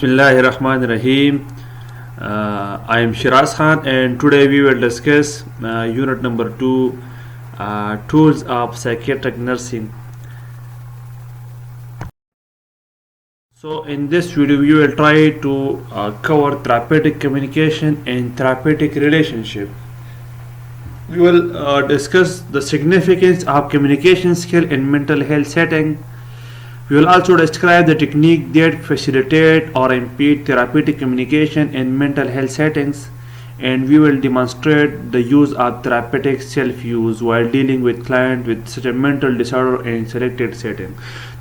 Bismillahir Rahmanir Rahim. I am Shiraz Khan, and today we will discuss unit number 2, tools of psychiatric nursing. So in this video we will try to cover therapeutic communication and therapeutic relationship. We will discuss the significance of communication skill in mental health setting. We will also describe the technique that facilitate or impede therapeutic communication in mental health settings, and we will demonstrate the use of therapeutic self-use while dealing with client with such a mental disorder in selected setting.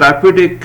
therapeutic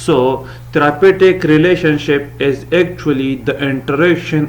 So, therapeutic relationship is actually the interaction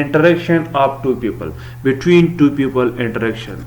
interaction of two people, between two people interaction.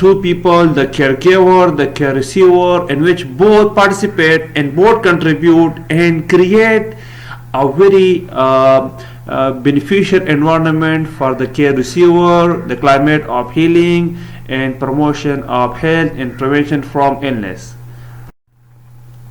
two people, the caregiver, the care receiver, in which both participate and both contribute and create a very beneficial environment for the care receiver, the climate of healing and promotion of health and prevention from illness.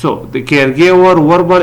So the caregiver, verbal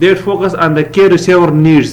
That focus on the care receiver needs.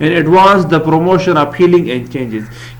and advance the promotion of healing and changes.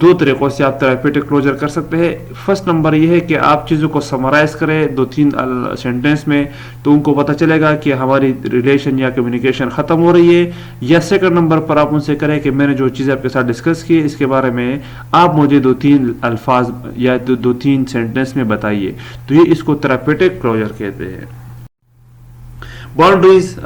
دو طریقوں سے آپ therapeutic closure کر سکتے ہیں. First number یہ ہے کہ آپ چیزوں کو سمرائز کریں 2-3 سینٹینس میں, تو ان کو پتہ چلے گا کہ ہماری ریلیشن یا کمیونیکیشن ختم ہو رہی ہے. یا سیکنڈ نمبر پر آپ ان سے کریں کہ میں نے جو چیزیں آپ کے ساتھ ڈسکس کی اس کے بارے میں آپ مجھے 2-3 الفاظ یا 2-3 سینٹینس میں بتائیے. تو یہ اس کو تھراپیوٹک کلوجر کہتے ہیں. باؤنڈریز,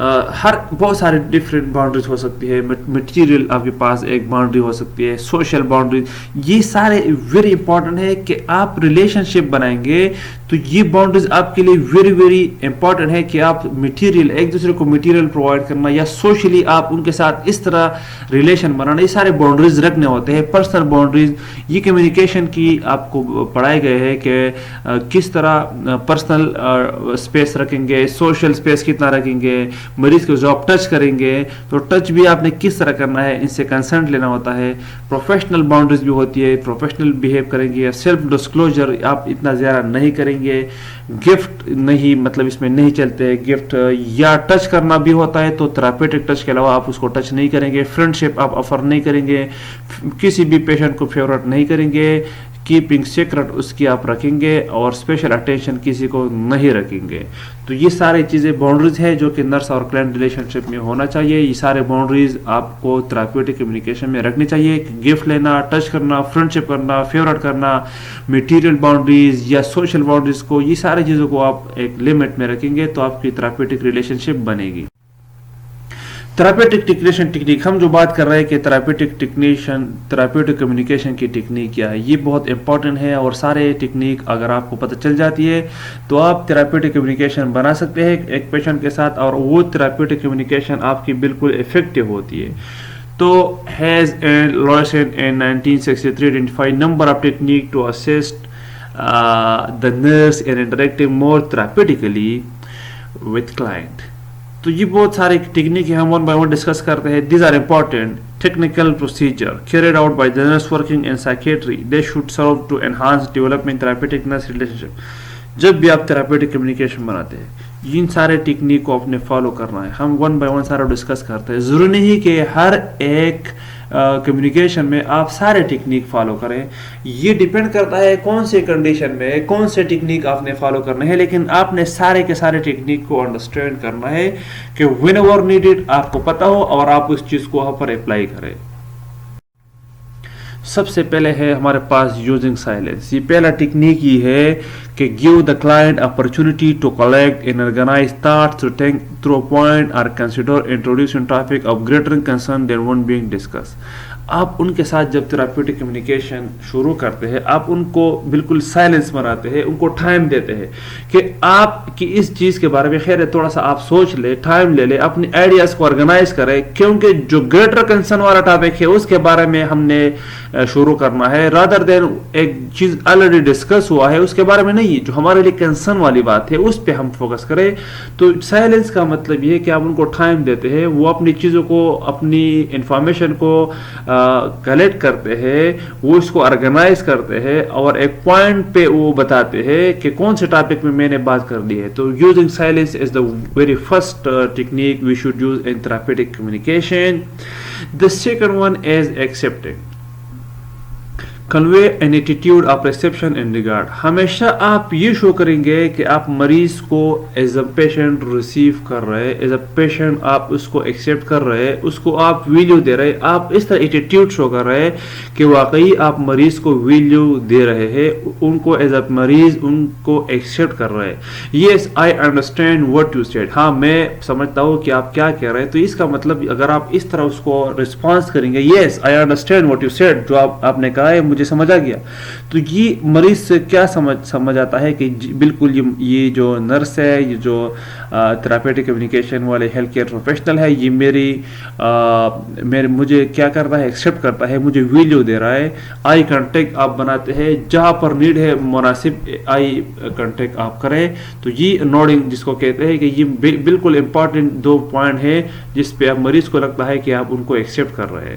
ہر بہت سارے ڈفرینٹ باؤنڈریز ہو سکتی ہے. مٹیریل آپ کے پاس ایک باؤنڈری ہو سکتی ہے, سوشل باؤنڈریز, یہ سارے ویری امپورٹنٹ ہے کہ آپ ریلیشن شپ بنائیں گے تو یہ باؤنڈریز آپ کے لیے ویری ویری امپورٹنٹ ہے کہ آپ مٹیریل ایک دوسرے کو مٹیریل پرووائڈ کرنا یا سوشلی آپ ان کے ساتھ اس طرح ریلیشن بنانا, یہ سارے باؤنڈریز رکھنے ہوتے ہیں. پرسنل باؤنڈریز یہ کمیونیکیشن کی آپ کو پڑھائے گئے ہیں کہ کس طرح پرسنل اسپیس رکھیں گے, سوشل اسپیس کتنا رکھیں گے, مریض کو جو آپ ٹچ کریں گے تو ٹچ بھی آپ نے کس طرح کرنا ہے, ان سے کنسنٹ لینا ہوتا ہے. پروفیشنل باؤنڈریز بھی ہوتی ہے, پروفیشنل بیہیو کریں گے. سیلف ڈسکلوجر آپ اتنا زیادہ نہیں کریں گے. گفٹ نہیں, مطلب اس میں نہیں چلتے گفٹ. یا ٹچ کرنا بھی ہوتا ہے تو تھراپیوٹک ٹچ کے علاوہ آپ اس کو ٹچ نہیں کریں گے. فرینڈ شپ آپ آفر نہیں کریں گے, کسی بھی پیشنٹ کو فیورٹ نہیں کریں گے. کیپنگ سیکرٹ اس کی آپ رکھیں گے اور اسپیشل اٹینشن کسی کو نہیں رکھیں گے. تو یہ سارے چیزیں باؤنڈریز ہیں جو کہ نرس اور کلائنٹ ریلیشن شپ میں ہونا چاہیے. یہ سارے باؤنڈریز آپ کو تھراپیوٹک کمیونیکیشن میں رکھنی چاہیے. گفٹ لینا, ٹچ کرنا, فرینڈ شپ کرنا, فیورٹ کرنا, میٹیریل باؤنڈریز یا سوشل باؤنڈریز کو, یہ ساری چیزوں کو آپ ایک لمٹ میں رکھیں گے تو آپ کی تھراپیوٹک ریلیشن شپ بنے گی. تھراپیوٹک ٹیکنیشن ٹیکنیک, ہم جو بات کر رہے ہیں کہ تھراپیوٹک کمیونیکیشن کی ٹیکنیک کیا ہے, یہ بہت امپورٹنٹ ہے. اور سارے ٹیکنیک اگر آپ کو پتہ چل جاتی ہے تو آپ تھراپیوٹک کمیونیکیشن بنا سکتے ہیں ایک پیشنٹ کے ساتھ, اور وہ تھراپیوٹک کمیونیکیشن آپ کی بالکل افیکٹو ہوتی ہے. تو has and لوئسن in 1963 identified number of techniques to assist the nurse in interacting more therapeutically with client. تو یہ بہت سارے ٹیکنیک ہیں, ہم ون بائی ون ڈسکس کرتے ہیں. These are important technical procedure carried out by the nurse working in psychiatry. They should serve to enhance development therapeutic nurse relationship. جب بھی آپ تھراپیوٹک کمیونیکیشن بناتے ہیں ان سارے ٹیکنیک کو آپ نے فالو کرنا ہے. ہم ون بائی ون سارا ڈسکس کرتے ہیں. ضروری نہیں کہ ہر ایک کمیونیکیشن میں آپ سارے ٹیکنیک فالو کریں, یہ ڈیپینڈ کرتا ہے کون سے کنڈیشن میں کون سے ٹیکنیک آپ نے فالو کرنے ہیں. لیکن آپ نے سارے کے سارے ٹیکنیک کو انڈرسٹینڈ کرنا ہے کہ وین ایور نیڈیڈ آپ کو پتہ ہو اور آپ اس چیز کو وہاں پر اپلائی کریں. سب سے پہلے ہے ہمارے پاس یوزنگ سائلنس. یہ پہلا ٹیکنیک یہ ہے کہ give the client opportunity to collect and organize thoughts to think through a point or consider introducing topic of greater concern than one being discussed. آپ ان کے ساتھ جب تھراپیوٹک کمیونیکیشن شروع کرتے ہیں آپ ان کو بالکل سائلنس بناتے ہیں, ان کو ٹائم دیتے ہیں کہ آپ کی اس چیز کے بارے میں خیر ہے تھوڑا سا آپ سوچ لیں, ٹائم لے لیں, اپنی آئیڈیاز کو آرگنائز کریں, کیونکہ جو گریٹر کنسرن والا ٹاپک ہے اس کے بارے میں ہم نے شروع کرنا ہے, رادر دین ایک چیز آلریڈی ڈسکس ہوا ہے اس کے بارے میں نہیں, جو ہمارے لیے کنسرن والی بات ہے اس پہ ہم فوکس کریں. تو سائلنس کا مطلب یہ ہے کہ آپ ان کو ٹائم دیتے ہیں, وہ اپنی چیزوں کو, اپنی انفارمیشن کو کلیکٹ کرتے ہیں, وہ اس کو آرگنائز کرتے ہیں اور ایک پوائنٹ پہ وہ بتاتے ہیں کہ کون سے ٹاپک میں نے بات کر لی ہے. تو using silence is the very first technique we should use in therapeutic communication. The second one is accepting. Convey an attitude of reception and regard. ہمیشہ آپ یہ شو کریں گے کہ آپ مریض کو ایز اے پیشنٹ ریسیو کر رہے, ایز اے پیشنٹ آپ اس کو ایکسیپٹ کر رہے, اس کو آپ ویلیو دے رہے, آپ اس طرح ایٹیٹیوڈ شو کر رہے کہ واقعی آپ مریض کو ویلیو دے رہے ہیں, ان کو ایز اے مریض ان کو ایکسیپٹ کر رہے. Yes I understand what you said. ہاں میں سمجھتا ہوں کہ آپ کیا کہہ رہے ہیں. تو اس کا مطلب اگر آپ اس طرح اس کو رسپانس کریں گے, yes I understand what you said, جو آپ نے کہا ہے مجھے سمجھ آ گیا, تو یہ مریض سے کیا سمجھ آتا ہے کہ بالکل یہ جو نرس ہے, یہ جو تھراپیوٹک کمیونیکیشن والے ہیلتھ کیئر پروفیشنل ہے, یہ مجھے کیا کرتا ہے, ایکسیپٹ کرتا ہے, مجھے ویلیو دے رہا ہے. آئی کانٹیکٹ آپ بناتے ہیں, جہاں پر نیڈ ہے مناسب آئی کانٹیکٹ آپ کریں. تو یہ نوڈنگ جس کو کہتے ہیں کہ یہ بالکل امپورٹنٹ 2 پوائنٹ ہے جس پہ آپ مریض کو لگتا ہے کہ آپ ان کو ایکسیپٹ کر رہے ہیں.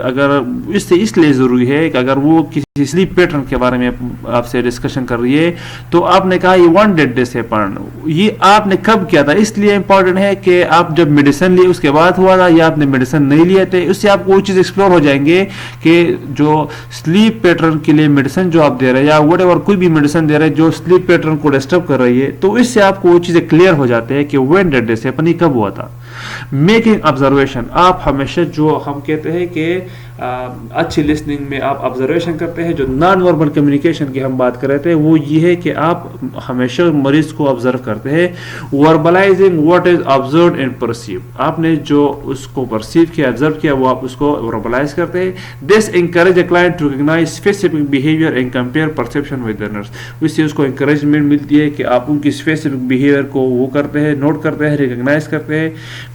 اگر اس سے اس لیے ضروری ہے کہ اگر وہ کسی سلیپ پیٹرن کے بارے میں آپ سے ڈسکشن کر رہی ہے تو آپ نے کہا یہ 1 ڈیڈ سے پڑھنا، یہ آپ نے کب کیا تھا، اس لیے امپورٹنٹ ہے کہ آپ جب میڈیسن لی اس کے بعد ہوا تھا یا آپ نے میڈیسن نہیں لیے تھے. اس سے آپ کو وہ چیز ایکسپلور ہو جائیں گے کہ جو سلیپ پیٹرن کے لیے میڈیسن جو آپ دے رہے ہیں یا وٹ ایور کوئی بھی میڈیسن دے رہے ہیں جو سلیپ پیٹرن کو ڈسٹرب کر رہی ہے، تو اس سے آپ کو وہ چیزیں کلیئر ہو جاتے ہیں کہ 1 ڈیڈ سے اپنی کب ہوا تھا. میکنگ آبزرویشن، آپ ہمیشہ جو ہم کہتے ہیں کہ اچھی لسننگ میں آپ آبزرویشن کرتے ہیں. جو نان وربل کمیونیکیشن کی ہم بات کر رہے تھے وہ یہ ہے کہ آپ ہمیشہ مریض کو آبزرو کرتے ہیں. Verbalising what is observed and perceive, آپ نے جو اس کو پرسیو کیا آبزرو کیا وہ آپ اس کو وربلائز کرتے ہیں. This encourage a client to recognise specific behaviour and compare perception with others. اس سے اس کو انکریجمنٹ ملتی ہے کہ آپ ان کی اسپیسیفک بیہیویئر کو وہ کرتے ہیں، نوٹ کرتے ہیں، ریکگنائز کرتے ہیں.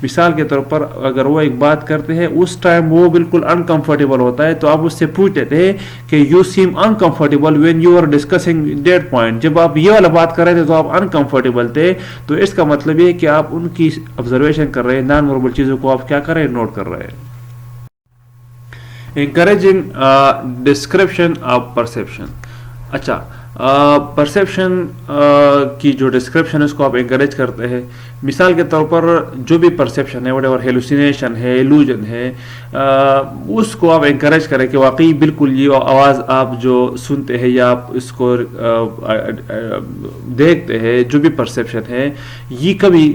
مثال کے طور پر اگر وہ ایک بات کرتے ہیں اس ٹائم وہ بالکل انکمفرٹیبل ہوتا ہے تو آپ اس سے پوچھ لیتے ہیں کہ you seem uncomfortable when you are discussing that point. جب آپ یہ والا بات کر رہے تھے تو آپ انکمفرٹیبل تھے، تو اس کا مطلب یہ کہ آپ ان کی آبزرویشن کر رہے ہیں، نان وربل چیزوں کو آپ کیا کر رہے ہیں، نوٹ کر رہے ہیں. Encouraging description of perception. اچھا، پرسیپشن کی جو ڈسکرپشن ہے اس کو آپ انکریج کرتے ہیں. مثال کے طور پر جو بھی پرسیپشن ہے، وٹ ایور ہیلوسینیشن ہے، ایلوژن ہے، اس کو آپ انکریج کریں کہ واقعی بالکل یہ آواز آپ جو سنتے ہیں یا آپ اس کو دیکھتے ہیں، جو بھی پرسیپشن ہے یہ کبھی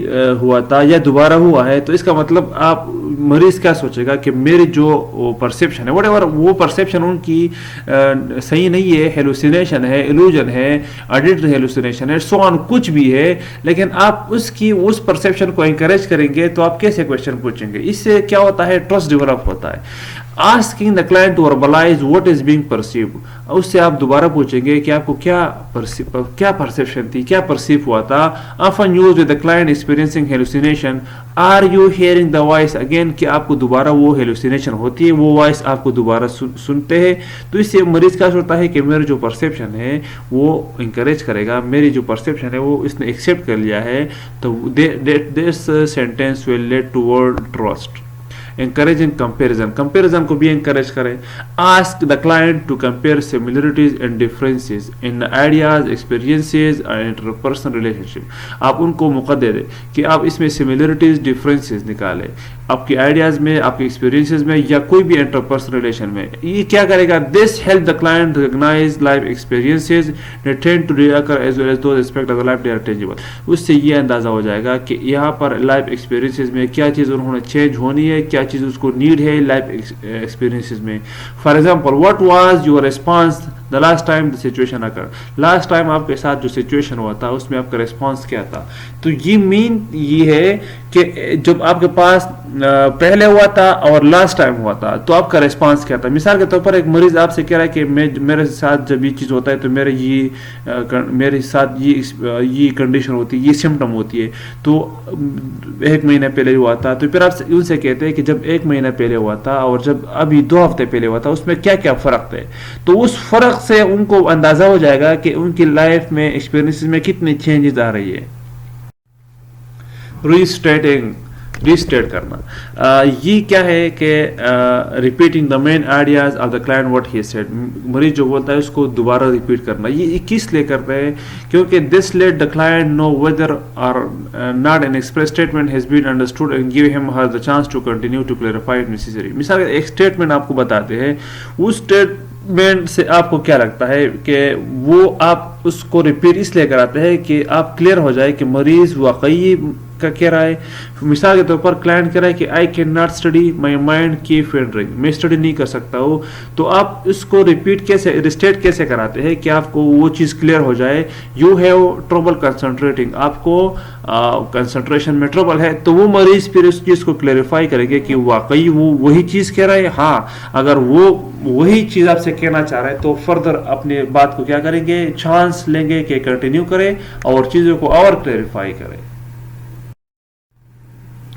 ہوا تھا یا دوبارہ ہوا ہے. تو اس کا مطلب آپ مریض کیا سوچے گا کہ میری جو پرسیپشن ہے، وٹ ایور وہ پرسیپشن ان کی صحیح نہیں ہے، ہیلوسینیشن ہے، ایلوژن ہے، آڈیٹری ہیلوسینیشن ہے، سو آن کچھ بھی ہے، لیکن آپ اس پرسیپشن کو انکریج کریں گے تو آپ کیسے کوشچن پوچھیں گے. اس سے کیا ہوتا ہے، ٹرسٹ ڈیولپ ہوتا ہے. asking the client to verbalize what is being perceived، اس سے آپ دوبارہ پوچھیں گے کہ آپ کو کیا پرسیپشن تھی، کیا پرسیو ہوا تھا. often used with the client experiencing hallucination، are you hearing the voice again، کہ آپ کو دوبارہ وہ ہیلوسینیشن ہوتی ہے، وہ وائس آپ کو دوبارہ سنتے ہیں. تو اس سے مریض کیا سوچتا ہے کہ میری جو پرسیپشن ہے وہ انکریج کرے گا، میری جو پرسیپشن ہے وہ اس نے ایکسیپٹ کر لیا ہے، تو this sentence will lead toward trust. Encouraging comparison کو بھی encourage کریں. Ask the client to compare similarities and differences in ideas, experiences and interpersonal relationship. آپ ان کو موقع دے دیں کہ آپ اس میں similarities, differences نکالیں آپ کی آئیڈیاز میں، آپ کے ایکسپیرینسز میں یا کوئی بھی انٹرپرسنل ریلیشن میں. یہ کیا کرے گا، this help the client recognise life experiences that tend to reoccur as well as those aspects of the life they are tangible. اس سے یہ اندازہ ہو جائے گا کہ یہاں پر لائف ایکسپیرینسز میں کیا چیز انہوں نے چینج ہونی ہے، کیا چیز اس کو نیڈ ہے لائف ایکسپیرینسز میں. For example, what was your response the last time the situation occurred، last time آپ کے ساتھ جو سچویشن ہوا تھا اس میں آپ کا ریسپانس کیا تھا. تو یہ مین یہ ہے کہ جب آپ کے پاس پہلے ہوا تھا اور لاسٹ ٹائم ہوا تھا تو آپ کا ریسپانس کیا تھا. مثال کے طور پر ایک مریض آپ سے کہہ رہا ہے کہ میرے ساتھ جب یہ چیز ہوتا ہے تو میرے ساتھ یہ کنڈیشن ہوتی ہے، یہ سمٹم ہوتی ہے، تو 1 مہینہ پہلے ہوا تھا. تو پھر آپ ان سے کہتے ہیں کہ جب 1 مہینہ پہلے ہوا تھا اور جب ابھی 2 ہفتے پہلے ہوا تھا اس میں کیا کیا فرق ہے. تو اس فرق سے ان کو اندازہ ہو جائے گا کہ ان کی لائف میں ایکسپیرینس میں کتنی چینجز آ رہی ہے. ریسٹیٹ کرنا، یہ کیا ہے کہ repeating the main ideas of the client what he said. مریض جو بولتا ہے اس کو دوبارہ ریپیٹ کرنا. یہ کس لیے کرتے ہیں، کیونکہ this let the client know whether or not an express statement has been understood and give him her the chance to continue to clarify it necessary. مثال ایک اسٹیٹمنٹ آپ کو بتاتے ہیں، اس اسٹیٹمنٹ سے آپ کو کیا لگتا ہے کہ وہ آپ اس کو ریپیٹ اس لیے کراتے ہیں کہ آپ کلیئر ہو جائے کہ مریض واقعی کا کہہ رہا ہے. مثال کے طور پر کلائنٹ کہہ رہا ہے کہ I can not study my mind keep wandering, میں اسٹڈی نہیں کر سکتا ہوں. تو آپ اس کو ریسٹیٹ کیسے کراتے ہیں کہ آپ کو وہ چیز کلیئر ہو جائے. یو ہیو ٹربل کنسنٹریٹنگ، آپ کو کنسنٹریشن میں ٹربل ہے، تو وہ مریض پھر اس چیز کو کلیئریفائی کریں گے کہ واقعی وہ وہی چیز کہہ رہا ہے. ہاں، اگر وہ وہی چیز آپ سے کہنا چاہ رہے ہیں تو فردر اپنے بات کو کیا کریں گے، چانس لیں گے کہ کنٹینیو کرے اور چیزوں کو اور کلیئریفائی کرے.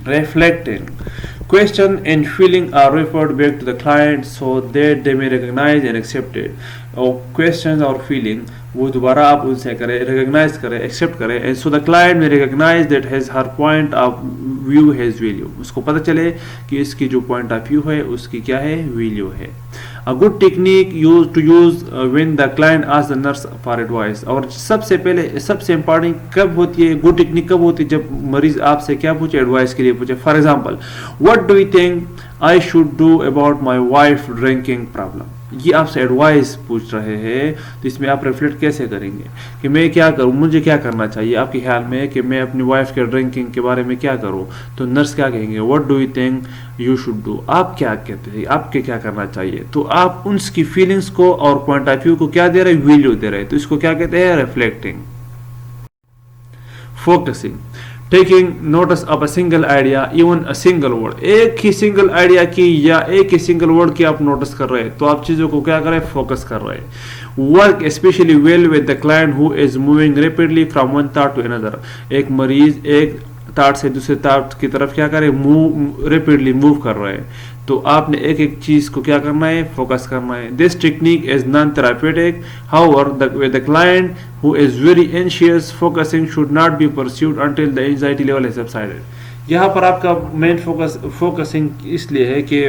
Reflecting. Question and feeling are referred back to the client so that they may recognize and accept it. Or questions or feeling وہ دوبارہ آپ ان سے کریں, ریکگنائز کریں, ایکسیپٹ کریں. And so the client may recognise that his her point of view has value. اس کو پتہ چلے کہ اس کی جو پوائنٹ آف ویو ہے اس کی کیا ہے, ویلیو ہے. A good technique used to use when the client asks the nurse for advice. اور سب سے پہلے سب سے امپارٹنٹ کب ہوتی ہے, گڈ ٹیکنیک کب ہوتی ہے, جب مریض آپ سے کیا پوچھے, ایڈوائس کے لیے پوچھے. For example, what do you think I should do about my wife drinking problem. یہ آپ سے ایڈوائس پوچھ رہے ہیں, تو اس میں آپ ریفلیکٹ کیسے کریں گے کہ میں کیا کروں, مجھے کیا کرنا چاہیے آپ کے خیال میں کہ میں اپنی وائف کے ڈرنکنگ کے بارے میں کیا کروں. تو نرس کیا کہیں گے, what do you think you should do. آپ کیا کہتے ہیں, آپ کے کیا کرنا چاہیے. تو آپ ان کی فیلنگس کو اور پوائنٹ آف ویو کو کیا دے رہے, ویلیو دے رہے. تو اس کو کیا کہتے ہیں, reflecting. Focusing, taking notice of a single idea, even a single word. ایک ہی single idea کی یا ایک ہی single word کی آپ نوٹس کر رہے ہیں, تو آپ چیزوں کو کیا کر رہے ہیں, فوکس کر رہے ہیں. Work especially well with the client who is moving rapidly from one thought to another. ایک مریض ایک تھاٹ سے دوسرے تھاٹ کی طرف کیا کرے, ریپیڈلی موو کر رہے ہیں. تو آپ نے ایک ایک چیز کو کیا کرنا ہے, فوکس کرنا ہے. This technique is naan therapeutic. however the client who is very anxious, focusing should not be pursued until the anxiety level has subsided. یہاں پر آپ کا مین فوکسنگ اس لیے ہے کہ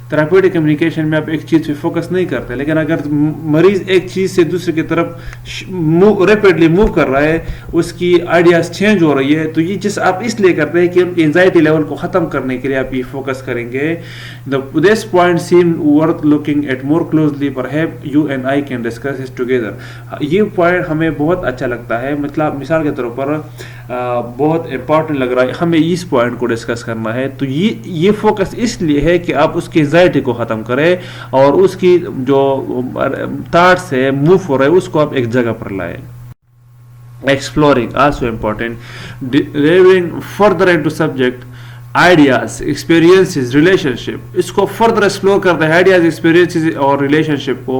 تھراپیوٹک کمیونیکیشن میں آپ ایک چیز پہ فوکس نہیں کرتے, لیکن اگر مریض ایک چیز سے دوسرے کی طرف ریپیڈلی موو کر رہا ہے, اس کی آئیڈیاز چینج ہو رہی ہے, تو یہ چیز آپ اس لیے کرتے ہیں کہ ان کی انزائٹی لیول کو ختم کرنے کے لیے آپ یہ فوکس کریں گے. This point seem worth looking at more closely, perhaps you and I can discuss it together. یہ پوائنٹ ہمیں بہت اچھا لگتا ہے, مطلب مثال کے طور پر بہت امپورٹنٹ لگ رہا ہے ہمیں اس پوائنٹ کو ڈسکس کرنا ہے. تو یہ فوکس اس لیے ہے کہ آپ اس کی انزائٹی کو ختم کریں اور اس کی جو تھاٹ سے موو ہو رہا ہے اس کو آپ ایک جگہ پر لائیں. Exploring, also important. Delving further into subject, ideas, experiences, relationship. اس کو further explore کرتے ہیں, ideas, experiences اور relationship کو,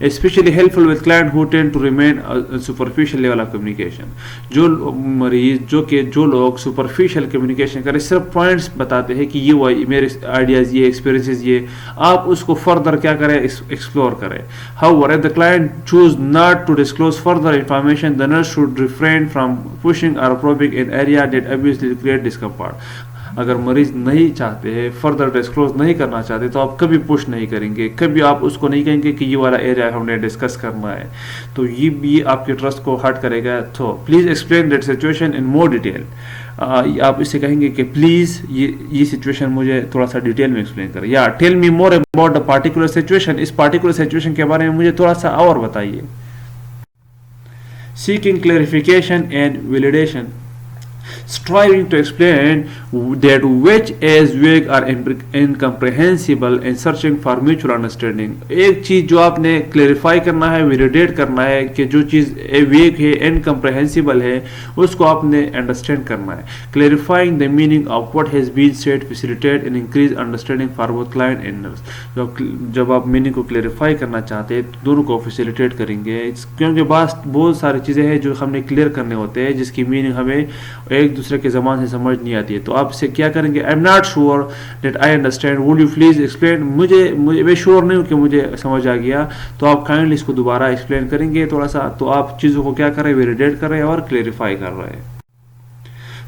especially helpful with client who tend to remain superficial level of communication. جو مریض جو لوگ superficial communication کریں, صرف points بتاتے ہیں کہ یہ میرے ideas, یہ experiences, یہ آپ اس کو further کیا کریں, explore کریں. However, if the client choose not to disclose further information, the nurse should refrain from pushing or probing an area that obviously create discomfort. اگر مریض نہیں چاہتے ہیں, فردر ڈسکلوز نہیں کرنا چاہتے, تو آپ کبھی پش نہیں کریں گے, کبھی آپ اس کو نہیں کہیں گے کہ یہ والا ایریا ہم نے ڈسکس کرنا ہے, تو یہ بھی آپ کے ٹرسٹ کو ہرٹ کرے گا. تو please explain that situation in more detail. آپ اس سے کہیں گے کہ پلیز یہ سچویشن مجھے تھوڑا سا ڈیٹیل میں ایکسپلین کریں, یا tell me more about the particular situation, اس پارٹیکولر سچویشن کے بارے میں مجھے تھوڑا سا اور بتائیے. Seeking clarification and validation, striving to explain that which is vague or incomprehensible and searching for mutual understanding. ایک چیز جو آپ نے کلیریفائی کرنا ہے, ویلیڈیٹ کرنا ہے کہ جو چیز ویگ ہے, انکمپریہنسیبل ہے, اس کو آپ نے انڈرسٹینڈ کرنا ہے. Clarifying the meaning of what has been said facilitate and increase understanding for both client and nurse. جب آپ میننگ کو کلیریفائی کرنا چاہتے ہیں تو دونوں کو فیسیلیٹیٹ کریں گے, کیونکہ بہت ساری چیزیں ہیں جو ہم نے کلیئر کرنے ہوتے ہیں جس کی میننگ ہمیں ایک دوسرے کے زبان سے سمجھ نہیں آتی ہے. تو آپ سے کیا کریں گے, I'm not sure that I understand, would you please explain. میں شور نہیں ہوں کہ مجھے سمجھ آ گیا, تو آپ کائنڈلی اس کو دوبارہ ایکسپلین کریں گے تھوڑا سا. تو آپ چیزوں کو کیا کریں, ویلیڈیٹ کر رہے ہیں اور کلیریفائی کر رہے ہیں.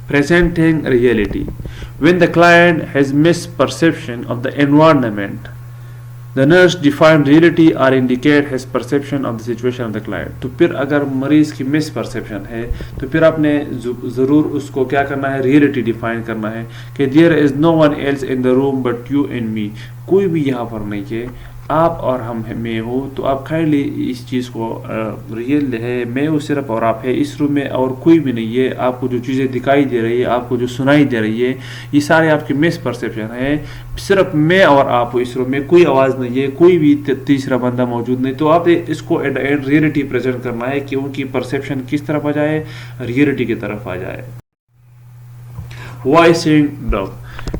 Presenting reality. When the client has misperception of the environment, the nurse define reality or indicate his perception of the situation of the client. تو پھر اگر مریض کی مس پرسیپشن ہے تو پھر آپ نے ضرور اس کو کیا کرنا ہے, ریئلٹی ڈیفائن کرنا ہے کہ there is no one else in the room but you and me. کوئی بھی یہاں پر نہیں ہے, آپ اور ہم میں ہو. تو آپ کائنڈلی اس چیز کو ریئل ہے, میں ہوں صرف اور آپ ہے اس روم میں اور کوئی بھی نہیں ہے. آپ کو جو چیزیں دکھائی دے رہی ہے, آپ کو جو سنائی دے رہی ہے, یہ سارے آپ کی مس پرسیپشن ہے. صرف میں اور آپ ہو اس روم میں, کوئی آواز نہیں ہے, کوئی بھی تیسرا بندہ موجود نہیں. تو آپ اس کو ایٹ اینڈ ریئلٹی پریزنٹ کرنا ہے کہ ان کی پرسیپشن کس طرف آ جائے, ریئلٹی کی طرف آ جائے. Voicing doubt.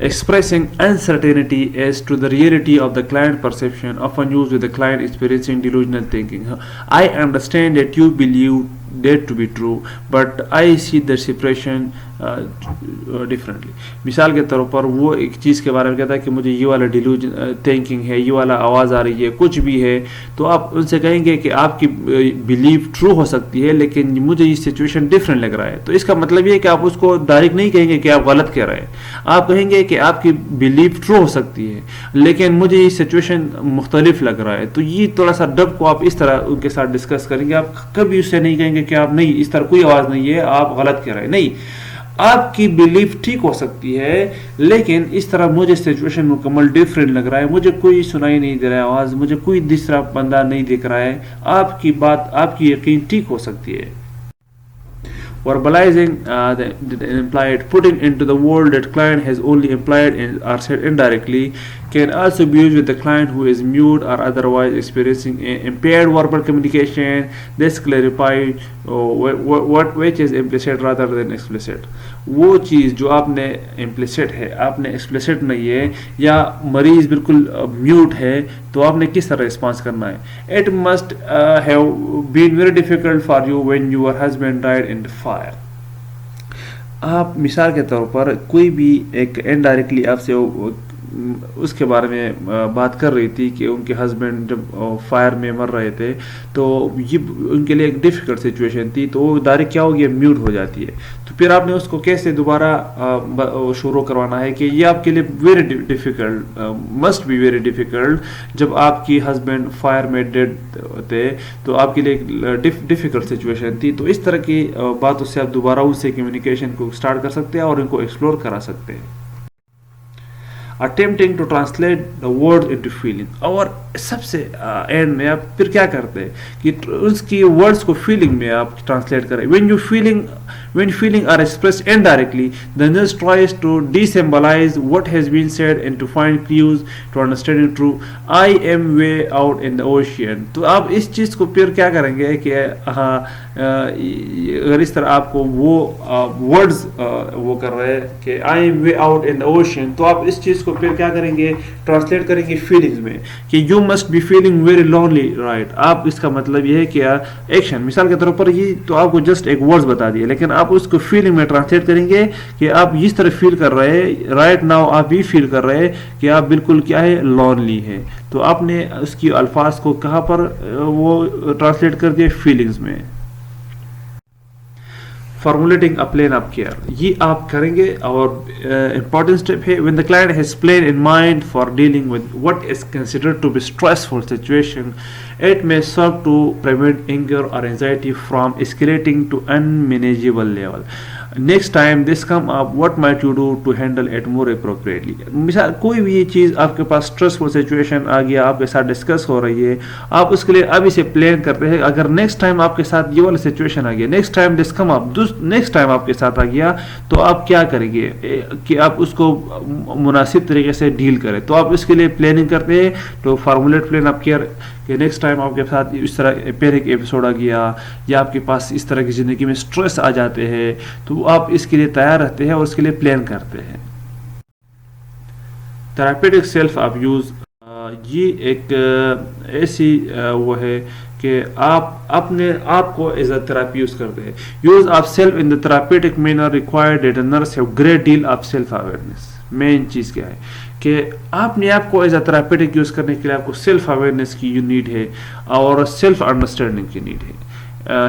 Expressing uncertainty as to the reality of the client perception, often used with the client experiencing delusional thinking. I understand that you believe that to be true, but I see the separation differently. مثال کے طور پر وہ ایک چیز کے بارے میں کہتا ہے کہ مجھے یہ والا ڈیلوژن تھنکنگ ہے, یہ والا آواز آ رہی ہے, کچھ بھی ہے, تو آپ ان سے کہیں گے کہ آپ کی بلیف ٹرو ہو سکتی ہے لیکن مجھے یہ سچویشن ڈفرینٹ لگ رہا ہے. تو اس کا مطلب یہ ہے کہ آپ اس کو ڈائریکٹ نہیں کہیں گے کہ آپ غلط کہہ رہے ہیں, آپ کہیں گے کہ آپ کی بلیف ٹرو ہو سکتی ہے لیکن مجھے یہ سچویشن مختلف لگ رہا ہے. تو یہ تھوڑا سا ڈب کو آپ اس طرح ان کے ساتھ ڈسکس کریں گے. آپ کبھی اس سے نہیں کہیں گے کہ آپ نہیں, اس طرح کوئی آواز نہیں ہے, آپ غلط کہہ رہے ہیں. نہیں, آپ کی بلیف ٹھیک ہو سکتی ہے لیکن اس طرح مجھے سچویشن مکمل ڈفرینٹ لگ رہا ہے, مجھے کوئی سنائی نہیں دے رہا ہے آواز, مجھے کوئی دوسرا بندہ نہیں دیکھ رہا ہے. آپ کی بات, آپ کی یقین ٹھیک ہو سکتی ہے. Verbalizing the implied, putting into the world that client has only implied or said indirectly, can also be used with the client who is mute or otherwise experiencing impaired verbal communication. This clarifies which is implicit rather than explicit. وہ چیز جو آپ نے implicit ہے, آپ نے explicit نہیں ہے, یا مریض بالکل میوٹ ہے, تو آپ نے کس طرح رسپانس کرنا ہے. It must have been very difficult for you when your husband died in the fire. آپ مثال کے طور پر کوئی بھی ایک انڈائریکٹلی آپ سے اس کے بارے میں بات کر رہی تھی کہ ان کے ہسبینڈ جب فائر میں مر رہے تھے, تو یہ ان کے لیے ایک ڈیفیکلٹ سچویشن تھی, تو وہ ڈائریکٹ کیا ہوگی, میوٹ ہو جاتی ہے. تو پھر آپ نے اس کو کیسے دوبارہ شروع کروانا ہے کہ یہ آپ کے لیے very difficult, must be very difficult. جب آپ کی ہسبینڈ فائر میں ڈیڈ تھے تو آپ کے لیے ڈیفیکلٹ سچویشن تھی. تو اس طرح کی باتوں سے آپ دوبارہ ان سے کمیونیکیشن کو اسٹارٹ کر سکتے ہیں اور ان کو ایکسپلور کرا سکتے ہیں. attempting to translate the words into feeling. اور سب سے اینڈ میں آپ پھر کیا کرتے ہیں کہ اس کی ورڈس کو فیلنگ میں آپ ٹرانسلیٹ کریں. when feeling are expressed indirectly, the nurse tries to desymbolize what has been said and to find clues to understanding true. I am way out in the ocean. تو آپ اس چیز کو پھر کیا کریں گے کہ اگر اس طرح آپ کو وہ ورڈز وہ کر رہے ہیں کہ I am way out in the ocean, تو آپ اس چیز کو پھر کیا کریں گے, ٹرانسلیٹ کریں گے فیلنگز میں کہ you must be feeling very lonely, right. آپ اس کا مطلب یہ ہے کہ ایکشن, مثال کے طور پر یہ تو آپ کو جسٹ ایک ورڈز بتا دیے, لیکن آپ اس کو فیلنگ میں ٹرانسلیٹ کریں گے کہ آپ اس طرح فیل کر رہے ہیں رائٹ ناؤ, آپ یہ فیل کر رہے ہیں کہ آپ بالکل کیا ہے, لونلی ہے. تو آپ نے اس کی الفاظ کو کہاں پر وہ ٹرانسلیٹ کر دیا, فیلنگز میں. formulating a plan of care, یہ آپ کریں گے. اور important step ہے, when the client has plan in mind for dealing with what is considered to be stressful situation, it may serve to prevent anger or anxiety from escalating to unmanageable level. Next time this come up, what might you do to handle it more appropriately. مثال کوئی بھی یہ چیز آپ کے پاس stressful situation آ گیا, آپ کے ساتھ ڈسکس ہو رہی ہے, آپ اس کے لیے اب اسے پلان کرتے ہیں. اگر نیکسٹ ٹائم آپ کے ساتھ یہ والا سچویشن آ گیا, نیکسٹ ٹائم دس کم اپ, نیکسٹ ٹائم آپ کے ساتھ آ گیا, تو آپ کیا کریں گے کہ آپ اس کو مناسب طریقے سے ڈیل کریں. تو آپ اس کے لیے پلاننگ کرتے ہیں. تو فارمولیٹ پلان آپ کیئر کہ نیکسٹ ٹائم آپ کے ساتھ اس طرح پیرک ایپیسوڈ آ گیا, یا آپ کے پاس اس طرح کی زندگی میں سٹریس آ جاتے ہیں, تو آپ اس کے لیے تیار رہتے ہیں اور اس کے لیے پلان کرتے ہیں. تھراپیوٹک سیلف ابیوز, یہ ایک ایسی وہ ہے کہ آپ اپنے آپ کو ایز اے تھراپی یوز کرتے ہیں. Use of self in the therapeutic manner required that a nurse have great deal of self awareness. Main چیز کیا ہے کہ اپنے آپ کو ایز اے تھراپیوٹک یوز کرنے کے لیے آپ کو سیلف اویئرنیس کی نیڈ ہے اور سیلف انڈرسٹینڈنگ کی نیڈ ہے.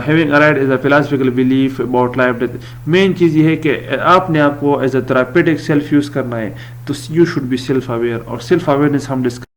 having a right is a philosophical belief about life death. Main چیز یہ ہے کہ آپ نے آپ کو as a therapeutic self use کرنا ہے, تو you should be self aware. اور سیلف اویئرنیس ہم ڈسکس